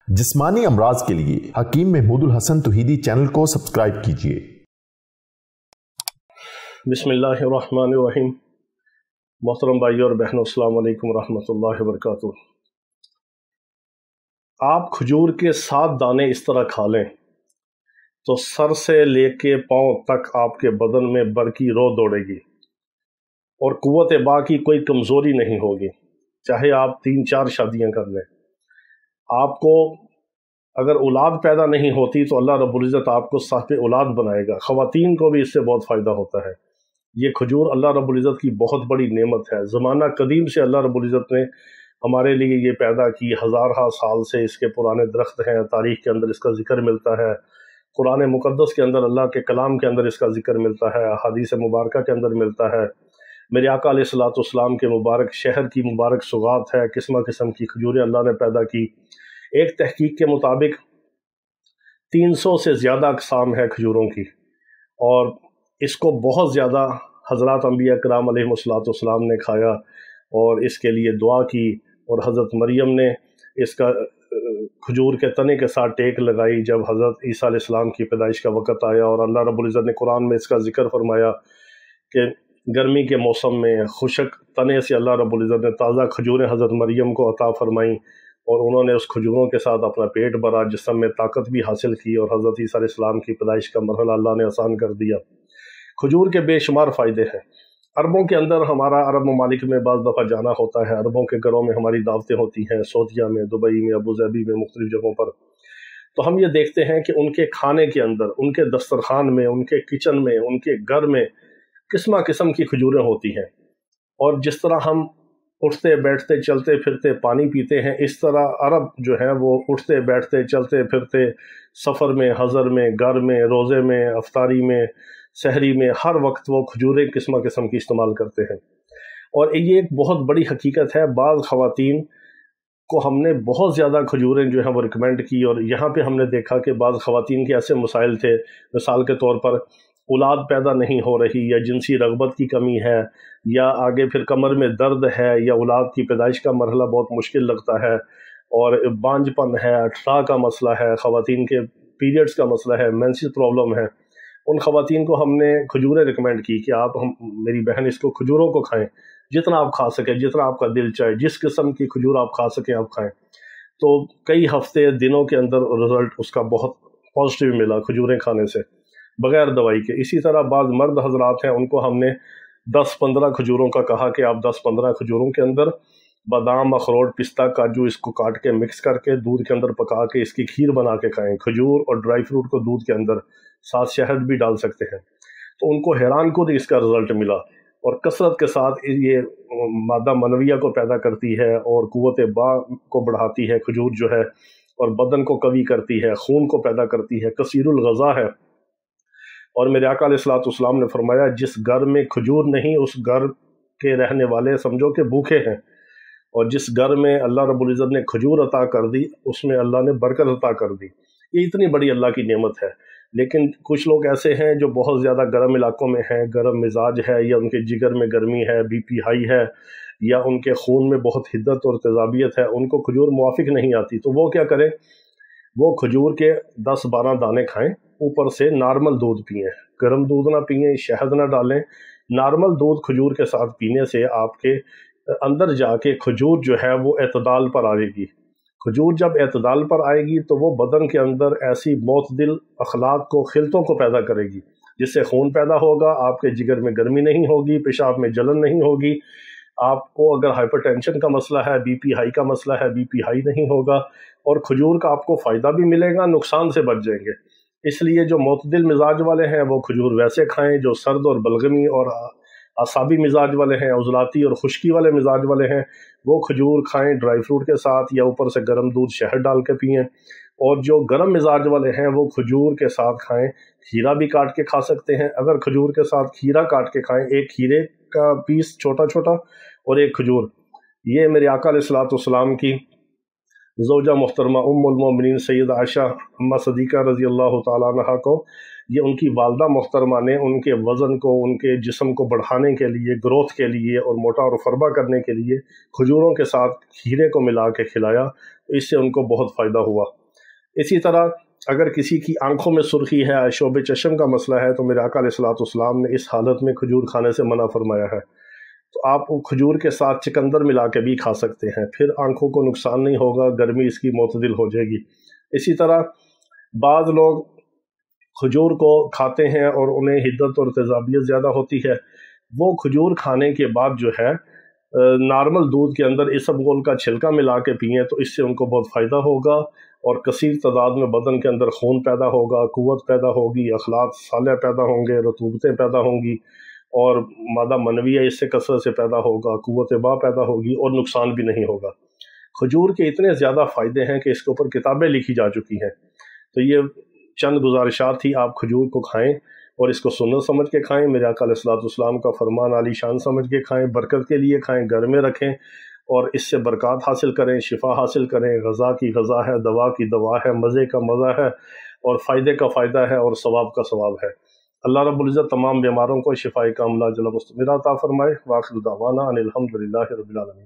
जिस्मानी अमराज के लिए हकीम महमूदुल हसन तौहीदी चैनल को सब्सक्राइब कीजिए। बिस्मिल्लाहिर्रहमानिर्रहीम। मोहतरम भाई और बहनों, अस्सलाम वालेकुम रहमतुल्लाहि व बरकातुहू। आप खजूर के 7 दाने इस तरह खा लें तो सर से लेके पाँव तक आपके बदन में बरकी रो दौड़ेगी और कुव्वत बा की कोई कमज़ोरी नहीं होगी, चाहे आप 3-4 शादियां कर लें। आपको अगर औलाद पैदा नहीं होती तो अल्लाह रब्बुल इज़्ज़त आपको साहिब औलाद बनाएगा। ख़वातीन को भी इससे बहुत फ़ायदा होता है। ये खजूर अल्लाह रब्बुल इज़्ज़त की बहुत बड़ी नेमत है। ज़माना कदीम से अल्लाह रब्बुल इज़्ज़त ने हमारे लिए ये पैदा की। हज़ार साल से इसके पुराने दरख्त हैं, तारीख़ के अंदर इसका ज़िक्र मिलता है, कुरान मुक़द्दस के अंदर अल्लाह के कलाम के अंदर इसका ज़िक्र मिलता है, हदीस मुबारक के अंदर मिलता है। मेरे आका अलैहिस्सलाम के मुबारक शहर की मुबारक सुगात है, किस्म किस्म की खजूरें अल्लाह ने पैदा की। एक तहकीक के मुताबिक 300 से ज़्यादा अक़साम है खजूरों की, और इसको बहुत ज़्यादा हज़रात अंबिया किराम अलैहिमुस्सलाम ने खाया और इसके लिए दुआ की, और हज़रत मरियम ने इसका खजूर के तने के साथ टेक लगाई जब हज़रत ईसा अलैहिस्सलाम की पैदाइश का वक़्त आया। और अल्लाह रब्बुल इज़्ज़त ने कुरान में इसका ज़िक्र फरमाया कि गर्मी के मौसम में खुशक तने से अल्लाह रब्बुल इज़्ज़त ने ताज़ा खजूरें हज़रत मरियम को अता फरमाई, और उन्होंने उस खजूरों के साथ अपना पेट भरा, जिस्म में ताकत भी हासिल की, और हज़रत ईसा अलैहिस्सलाम की पैदाइश का मरहला अल्लाह ने आसान कर दिया। खजूर के बेशुमार फ़ायदे हैं। अरबों के अंदर हमारा अरब ममालिक में बाज़ दफ़ा जाना होता है। अरबों के घरों में हमारी दावतें होती हैं, सऊदीया में, दुबई में, अबू धाबी में, मुख्तलिफ़ जगहों पर। तो हम ये देखते हैं कि उनके खाने के अंदर, उनके दस्तरखान में, उनके किचन में, उनके घर में किस्म किस्म की खजूरें होती हैं। और जिस तरह हम उठते बैठते चलते फिरते पानी पीते हैं, इस तरह अरब जो है वो उठते बैठते चलते फिरते सफ़र में, हज़र में, घर में, रोज़े में, अफ्तारी में, सहरी में, हर वक्त वो खजूरें किस्म किस्म की इस्तेमाल करते हैं। और ये एक बहुत बड़ी हकीकत है। बाज़ ख़वातीन को हमने बहुत ज़्यादा खजूरें जो है वो रिकमेंड की, और यहाँ पे हमने देखा कि बाज़ ख़वातीन के ऐसे मसाइल थे, मिसाल के तौर पर औलाद पैदा नहीं हो रही, या जिनसी रग़बत की कमी है, या आगे फिर कमर में दर्द है, या औलाद की पैदाइश का मरहला बहुत मुश्किल लगता है, और बांझपन है, अठरा का मसला है, ख़वातीन के पीरियड्स का मसला है, मेंसेस प्रॉब्लम है। उन ख़वातीन को हमने खजूरें रिकमेंड की कि आप मेरी बहन इसको खजूरों को खाएं, जितना आप खा सकें, जितना आपका दिल चाहे, जिस किस्म की खजूर आप खा सकें आप खाएं। तो कई हफ्ते दिनों के अंदर रिज़ल्ट उसका बहुत पॉजिटिव मिला खजूरें खाने से, बग़ैर दवाई के। इसी तरह बाज़ मर्द हजरात हैं, उनको हमने 10-15 खजूरों का कहा कि आप 10-15 खजूरों के अंदर बादाम, अखरोट, पिस्ता, काजू इसको काट के मिक्स करके दूध के अंदर पका के इसकी खीर बना के खाएं। खजूर और ड्राई फ्रूट को दूध के अंदर साथ शहद भी डाल सकते हैं। तो उनको हैरान खुद इसका रिज़ल्ट मिला, और कसरत के साथ ये मादा मनविया को पैदा करती है और कुव्वत बा को बढ़ाती है खजूर जो है, और बदन को कवी करती है, खून को पैदा करती है, कसीरुल ग़ज़ा है। और मेरे आका अलैहिस्सलाम ने फरमाया, जिस घर में खजूर नहीं उस घर के रहने वाले समझो कि भूखे हैं, और जिस घर में अल्लाह रब्बुल इज़्ज़त ने खजूर अता कर दी उसमें अल्लाह ने बरकत अता कर दी। ये इतनी बड़ी अल्लाह की नेमत है। लेकिन कुछ लोग ऐसे हैं जो बहुत ज़्यादा गर्म इलाकों में हैं, गर्म मिजाज है, या उनके जिगर में गर्मी है, बीपी हाई है, या उनके खून में बहुत हिद्दत और तेज़ाबियत है, उनको खजूर मुआफिक नहीं आती। तो वो क्या करें, वो खजूर के 10-12 दाने खाएं, ऊपर से नॉर्मल दूध पिएं, गर्म दूध ना पिएं, शहद ना डालें। नॉर्मल दूध खजूर के साथ पीने से आपके अंदर जाके खजूर जो है वो एतदाल पर आएगी। खजूर जब एतदाल पर आएगी तो वो बदन के अंदर ऐसी मोतदिल अखलाक को, खिलतों को पैदा करेगी, जिससे खून पैदा होगा, आपके जिगर में गर्मी नहीं होगी, पेशाब में जलन नहीं होगी। आपको अगर हाइपरटेंशन का मसला है, बीपी हाई का मसला है, बीपी हाई नहीं होगा, और खजूर का आपको फ़ायदा भी मिलेगा, नुकसान से बच जाएंगे। इसलिए जो मोतदिल मिजाज वाले हैं वो खजूर वैसे खाएं, जो सर्द और बलगमी और असाबी मिजाज वाले हैं, उजलाती और खुश्की वाले मिजाज वाले हैं, वो खजूर खाएं ड्राई फ्रूट के साथ, या ऊपर से गर्म दूध शहद डाल के पिएँ। और जो गर्म मिजाज वाले हैं वो खजूर के साथ खाएं, खीरा भी काट के खा सकते हैं। अगर खजूर के साथ खीरा काट के खाएं, एक खीरे का पीस छोटा छोटा और एक खजूर, ये मेरे आका अलैहिस्सलाम की ज़ौजा मुहतरमा उम्मुल मोमिनीन सैयदा आयशा अम्मा सदीक़ा रज़ी अल्लाह तआला अन्हा को یہ ان کی والدہ محترمہ نے ان کے وزن کو، ان کے جسم کو بڑھانے کے لیے، گروتھ کے لیے اور موٹا اور فربا کرنے کے لیے کھجوروں کے ساتھ کھیرے کو ملا کے کھلایا، اس سے ان کو بہت فائدہ ہوا۔ اسی طرح اگر کسی کی آنکھوں میں سرخی ہے، شعب چشم کا مسئلہ ہے، تو میرے آقا علیہ الصلوۃ والسلام نے اس حالت میں کھجور کھانے سے منع فرمایا ہے۔ تو آپ کھجور کے ساتھ چقندر ملا کے بھی کھا سکتے ہیں، پھر آنکھوں کو نقصان نہیں ہوگا، گرمی اس کی معتدل ہو جائے گی۔ اسی طرح بعض لوگ کھجور کو کھاتے ہیں اور انہیں حدت اور تیزابیت زیادہ ہوتی ہے، وہ کھجور کھانے کے بعد جو ہے نارمل دودھ کے اندر اسبگول کا چھلکا ملا کے پئیں تو اس سے ان کو بہت فائدہ ہوگا، اور کثیر تعداد میں بدن کے اندر خون پیدا ہوگا، قوت پیدا ہوگی، اخلاق صالح پیدا ہوں گے، رطوبتیں پیدا ہوں گی، اور مادہ منویہ اس سے کثرت سے پیدا ہوگا، قوت با پیدا ہوگی، اور نقصان بھی نہیں ہوگا۔ کھجور کے اتنے زیادہ فائدے ہیں کہ اس کے اوپر کتابیں لکھی جا چکی ہیں۔ تو یہ چند گزارشات تھی، آپ کھجور کو کھائیں اور اس کو سنت سمجھ کے کھائیں، میرے آقا علیہ الصلوۃ والسلام کا فرمان عالی شان سمجھ کے کھائیں، برکت کے لیے کھائیں، گھر میں رکھیں اور اس سے برکات حاصل کریں، شفا حاصل کریں۔ غذا کی غذا ہے، دوا کی دوا ہے، مزے کا مزہ ہے، اور فائدے کا فائدہ ہے، اور ثواب کا ثواب ہے۔ اللہ رب العزت تمام بیماروں کو شفاء کاملہ جل مستمرہ عطا فرمائے۔ وآخر دعوانا ان الحمد للہ رب العالمین۔